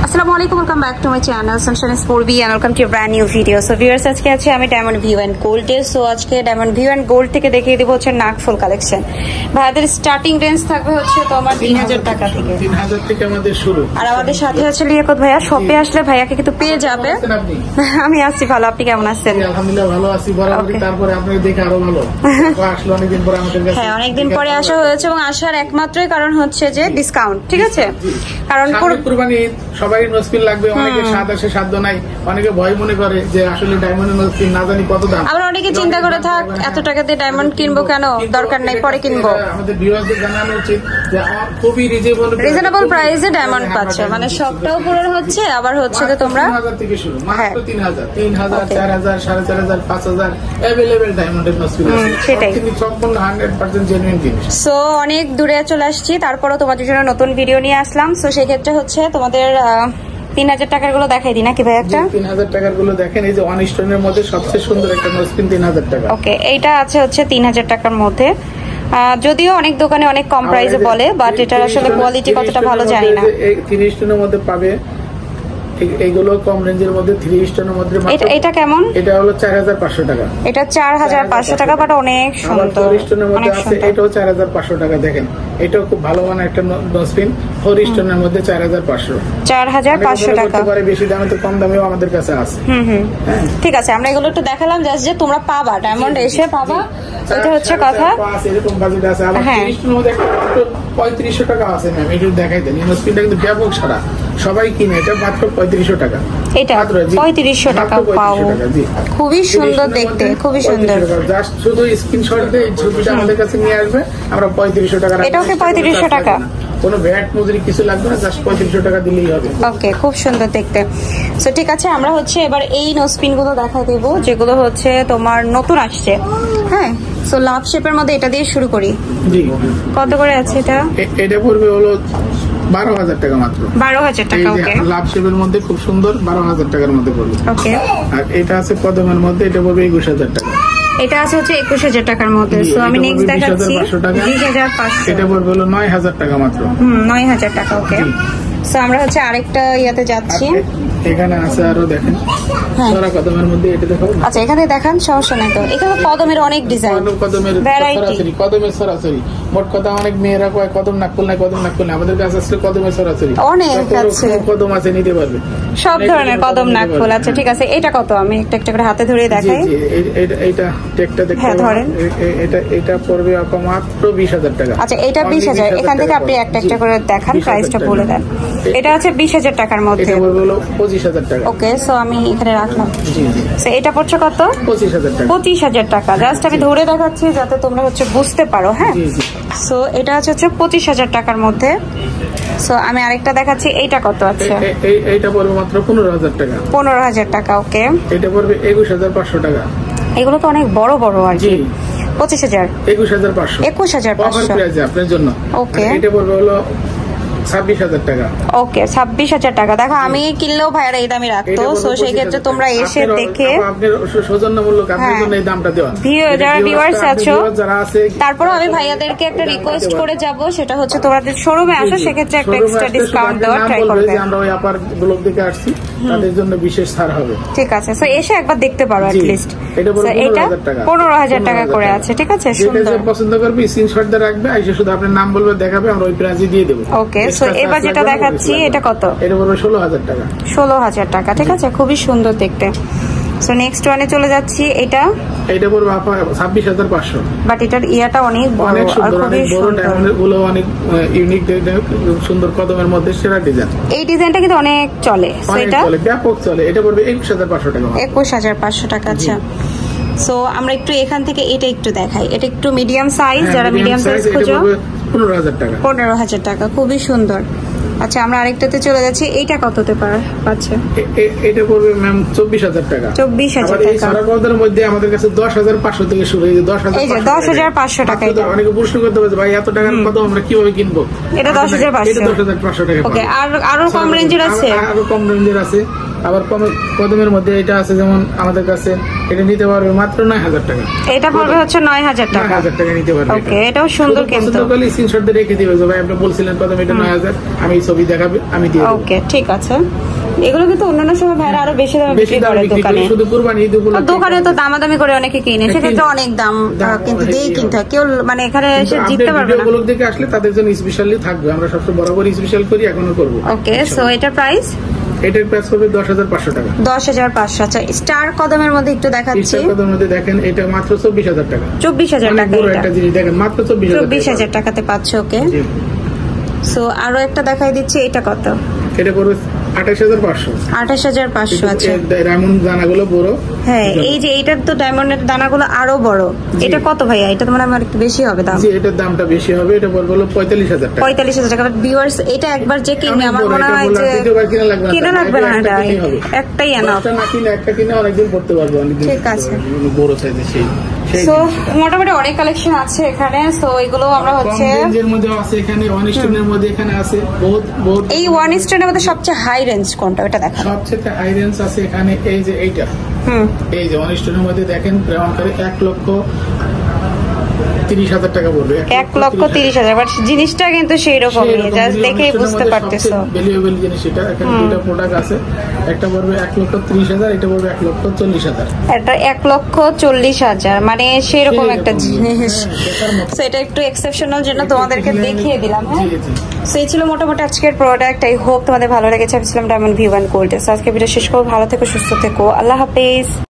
আসসালামু আলাইকুম, welcome back to my channel sunshine sport B and welcome to brand new video. So viewers, আজকে আছি আমি diamond view and গোল্ডে। So আজকে ডায়মন্ড ভিউ এন্ড গোল্ড থেকে দেখিয়ে দেবো হচ্ছে নাকফুল কালেকশন। ভাইয়াদের স্টার্টিং রেঞ্জ থাকবে হচ্ছে তোমার 3000 টাকা থেকে। 3000 থেকে আমাদের শুরু। আর আমাদের সাথে আছে লিয়াকত ভাইয়া। শপে আসলে ভাইয়াকে কিন্তু পেয়ে যাবে। আমি আছি ভালো, আপনি কেমন আছেন? আলহামদুলিল্লাহ ভালো আছি বরাবরই। তারপরে আপনাকে দেখে আরো ভালো আসলো অনেকদিন পরে আমাদের কাছে। হ্যাঁ, অনেকদিন পরে আসা হয়েছে এবং আসার একমাত্রই কারণ হচ্ছে যে ডিসকাউন্ট, ঠিক আছে? কারণ কুরবানি সবাই নোজপিন লাগবে, অনেকে স্বাদ আছে সাধ্য নাই, অনেকে ভয় মনে করে যে আসলে ডায়মন্ডের নোজপিন না জানি কত দাম। আবার অনেকে চিন্তা করে থাক এত টাকা দিয়ে ডায়মন্ড কিনবো কেন, দরকার নাই, পরে কিনবো। আমাদের ভিউয়ারদের জানানো উচিত যে খুবই রিজনেবল প্রাইসে ডায়মন্ড পাচ্ছ, মানে সবটাও পূরণ হচ্ছে। আবার হচ্ছে যে তোমরা 3000 থেকে শুরু, মাত্র 3000, 4000, 4500, 5000 अवेलेबल ডায়মন্ডের নোজপিন আছে। সেটাই সম্পূর্ণ 100% জেনুইন জিনিস। সো অনেক দূরে চলে আসছি, তারপরও তোমাদের জন্য নতুন ভিডিও নিয়ে আসলাম। সো সেই ক্ষেত্রে হচ্ছে তোমাদের 3000 টাকার গুলো দেখাই দিই নাকি ভাই? একটা 3000 টাকার গুলো দেখেন, এই যে ওয়ান স্টোনের মধ্যে সবচেয়ে সুন্দর একটা নোজপিন 3000 টাকা। ওকে, এইটা আছে হচ্ছে 3000 টাকার মধ্যে। যদিও অনেক দোকানে অনেক কম প্রাইসে বলে, বাট এটার আসলে কোয়ালিটি কতটা ভালো জানি না। এই 3 স্টোনের মধ্যে পাবে, ঠিক এইগুলো কম রেঞ্জের মধ্যে 3 স্টোনের মধ্যে। এটা কেমন? এটা হলো 4500 টাকা। এটা 4500 টাকা, বাট অনেক সুন্দর। 4 স্টোনের মধ্যে আছে, এটাও 4500 টাকা। দেখেন এটাও খুব ভালো মানের একটা নোজপিন, 4 স্টোনের মধ্যে 4500 টাকা। পরে বেশি দামে তো কম দামেও আমাদের কাছে আছে। ঠিক আছে, আমরা এগুলো একটু দেখালাম জাস্ট যে তোমরা পাবা, ডায়মন্ড এসে পাবা, এটা হচ্ছে কথা। এরকম বাজেট আছে। আবার 3 স্টোনের মধ্যে একটা 3500 টাকা আছে ম্যাম, এটা দেখাই দেন। এই নোজপিনটা কিন্তু ব্যাপক সারা, সবাই কিনে। এটা মাত্র 3500 টাকা। এটা 3500 টাকা পাও, খুবই সুন্দর দেখতে, খুবই সুন্দর। জাস্ট শুধু স্ক্রিনশট দিয়ে ছবিটা আমাদের কাছে নিয়ে আসবে, আমরা 3500 টাকা। এটাও কি 3500 টাকা? কোনো ভ্যাট মজুরি কিছু লাগবে না, জাস্ট 3500 টাকা দিলেই হবে। ওকে, খুব সুন্দর দেখতে। সো ঠিক আছে, আমরা হচ্ছে এবার এই নোজপিন গুলো দেখা দেবো যেগুলো হচ্ছে তোমার নতুন আসছে। হ্যাঁ, সো লাভ শেপের মধ্যে এটা দিয়ে শুরু করি। জি, কত করে আছে এটা? এটা পড়বে হলো 12000 টাকা মাত্র। 12000 টাকা। ওকে, লাভ শেপের মধ্যে খুব সুন্দর, 12000 টাকার মধ্যে পড়বে। ওকে, আর এটা আছে কদমের মধ্যে, এটা পড়বে 21000 টাকা। এটা আছে হচ্ছে 21000 টাকার মধ্যে। সো আমি নেক্সট দেখাচ্ছি 20500। এটা পড়বে হলো 9000 টাকা মাত্র। 9000 টাকা। ওকে, সো আমরা হচ্ছে আরেকটা ইয়াতে যাচ্ছি। এখানে আছে আরো, দেখেন সরা কদমের মধ্যে, এটা দেখো। আচ্ছা, এখানে দেখান, সমস্যা নাই তো। এখানে কদমের অনেক ডিজাইন, কদমের সরাসরি, কদমের সরাসরি। মোট কথা অনেক মেয়েরা কয় কদম নাকফুল নাই, কদম নাকফুল নাই। আমাদের কাছে আসলে কদমের সরাসরি অনেক আছে, কদম আছে, নিতে পারবে সব ধরনের কদম নাকফুল। আচ্ছা ঠিক আছে, এটা কত? আমি একটা একটা করে হাতে ধরে দেখাই। এইটা টেকটা দেখতে ধরেন। এটা পড়বে আপা মাত্র 20000 টাকা। আচ্ছা, এটা 20000। এখান থেকে আপনি একটা একটা করে দেখান, প্রাইসটা বলে দেন। এটা হচ্ছে 20000 টাকার মধ্যে। এটা পড়বে হলো 25000 টাকা। ওকে, সো আমি এখানে রাখলাম। জি জি, সো এটা পড়ছে কত? 25000 টাকা। 25000 টাকা। জাস্ট আমি ধরে দেখাচ্ছি যাতে তোমরা হচ্ছে বুঝতে পারো। হ্যাঁ, সো এটা হচ্ছে 25000 টাকার মধ্যে। সো আমি আরেকটা দেখাচ্ছি, এইটা কত আছে? এইটা পড়বে মাত্র 15000 টাকা। 15000 টাকা। ওকে, এটা পড়বে 21500 টাকা। এগুলো তো অনেক বড় বড় আর কি। 25000, 21500, 21500 প্রাইসে আপনার জন্য। ওকে, এটা পড়বে হলো 26000 টাকা। ওকে, 26000 টাকা। দেখো, আমি কিনলেও ভাইরা এই দামই রাখতো। সো সেই ক্ষেত্রে তোমরা এসে দেখে, আপনার সৌজন্যমূলক আপনার জন্য এই দামটা দেওয়া। যারা ভিউয়ার্স আছো, তারপর আমি ভাইয়াদেরকে একটা রিকোয়েস্ট করে যাব, সেটা হচ্ছে তোমাদের শোরুমে আসো, সেক্ষেত্রে একটা এক্সট্রা ডিসকাউন্ট দেওয়ার ট্রাই করবে। আমরা ওই আপার ব্লগ থেকে আসছি, তাদের জন্য বিশেষ ছাড় হবে। ঠিক আছে, সো এসে একবার দেখতে পারো এট লিস্ট। এটা 15000 টাকা করে আছে। ঠিক আছে, সুন্দর। পছন্দ করবে স্ক্রিনশট দিয়ে রাখবে, আইসা শুধু আপনার নাম বলবে, দেখাবে, আমরা ওই প্রাইসে দিয়ে দেব। ওকে, সো এবার যেটা দেখাচ্ছি, এটা কত? এটা পড়বে 16000 টাকা। 16000 টাকা। ঠিক আছে, খুবই সুন্দর দেখতে। সো নেক্সট ওয়ানে চলে যাচ্ছি। এটা পড়বে 26500। বাট এটার ইয়াটা অনেক বড় আর খুবই সুন্দর। গুলো অনেক ইউনিক, সুন্দর কদমের মধ্যে সেরা ডিজাইন। এই ডিজাইনটা কিন্তু অনেক চলে, এটা ব্যাপক চলে। এটা পড়বে 21500 টাকা। 21500 টাকা। আচ্ছা, সো আমরা একটু এখান থেকে এটা একটু দেখাই। এটা একটু মিডিয়াম সাইজ, যারা মিডিয়াম সাইজ খুঁজো, 15000 টাকা। 15000 টাকা, খুবই সুন্দর। আচ্ছা, আমরা আরেকটাতে চলে যাচ্ছি। এইটা কততে পাচ্ছে? এটা পড়বে ম্যাম 24000 টাকা। 24000 টাকা। সারা কদমের মধ্যে আমাদের কাছে 10500 থেকে শুরু। এই যে 10500 টাকা। এটা অনেকে প্রশ্ন করতে পারে, ভাই এত টাকার কদম আমরা কিভাবে কিনবো? এটা 10500। এটা 10500 টাকা। ওকে, আর আরো কম রেঞ্জের আছে? আরো কম রেঞ্জের আছে। আবার কদমের মধ্যে এটা আছে, যেমন আমাদের কাছে এটা নিতে পারবে মাত্র 9,000 টাকা। এটা পড়বে হচ্ছে 9,000 টাকা। 9,000 টাকা নিতে পারবে। ওকে, এটাও সুন্দর কিন্তু। পছন্দ করলে স্ক্রিনশট দিয়ে রেখে দিবে যে ভাই আপনি বলছিলেন কদম এটা 9,000, আমি ছবি দেখাবে আমি দিয়ে দেব। ওকে, ঠিক আছে। এগুলো কিন্তু অন্যান্য সময় ভাইরা আরো বেশি দামে বিক্রি করে দোকানে। শুধু কুরবানি ঈদ উপলক্ষে দোকানে তো দামাদামি করে অনেকে কিনে, সেক্ষেত্রে অনেক দাম কিন্তু দেই কিনতে কেউ, মানে এখানে এসে জিততে পারবে না। ভিডিওগুলো দেখে আসলে তাদের জন্য স্পেশালি থাকবে, আমরা সবসময় বরাবর স্পেশাল করি, এখনো করব। ওকে, সো এটার প্রাইস? এটার প্রাইস হবে 10,500 টাকা। 10,500। আচ্ছা, স্টার কদমের মধ্যে একটু দেখাচ্ছি। স্টার কদমের মধ্যে দেখেন এটা মাত্র 24,000 টাকা। 24,000 টাকা। পুরো একটা জিনিস দেখেন মাত্র 24,000 টাকাতে পাচ্ছ। ওকে, সো আরো একটা দেখাই দিচ্ছি। এটা কত? এটা পড়বে 28,500। 28,500। আচ্ছা, ডায়মন্ড দানাগুলো বড়। হ্যাঁ, এই যে এইটার তো ডায়মন্ডের দানাগুলো আরো বড়। এটা কত ভাইয়া? এটা তো মানে আমার একটু বেশি হবে দাম। জি, এটার দামটা বেশি হবে। এটা পড়বে হলো 45,000 টাকা। 45,000 টাকা। বাট ভিউয়ার্স, এটা একবার যে কিনে আমার মনে হয় যে কিনা লাগবে না, এটা একটাই এনাফ। না কিনে একটা কিনে অনেকদিন পড়তে পারবে, অনেকদিন। ঠিক আছে, বড় সাইজের সেই। সো মোটামুটি অনেক কালেকশন আছে এখানে। সো এগুলো আমরা হচ্ছে রেঞ্জের মধ্যে আছে, এখানে ওয়ান স্টোনের মধ্যে এখানে আছে বহুত। এই ওয়ান স্টোনের মধ্যে সবচেয়ে হাই রেঞ্জ কোনটা, এটা দেখেন। সবচেয়ে হাই রেঞ্জ আছে এখানে এই যে এইটা। এই যে ওয়ান স্টোনের মধ্যে দেখেন প্রায় 1,30,000 টাকা পড়বে। 1,30,000। বাট জিনিসটা কিন্তু সেই রকমই, জাস্ট দেখেই বুঝতে পারতেছো। ভ্যালুয়েবল জিনিস এটা। এখানে দুটো প্রোডাক্ট আছে, একটা পড়বে 1,30,000, এটা পড়বে 1,40,000। এটা 1,40,000, মানে সেই রকম একটা জিনিস। সো এটা একটু এক্সেপশনাল জন্য তোমাদেরকে দেখিয়ে দিলাম। হ্যাঁ, সো এই ছিল মোটামুটি আজকের প্রোডাক্ট। আই হোপ তোমাদের ভালো লেগেছে। আমি ছিলাম ডায়মন্ড ভিউ অ্যান্ড গোল্ড। আজকে ভিডিও শেষ করবো। ভালো থেকো, সুস্থ থেকো, আল্লাহ হাফেজ।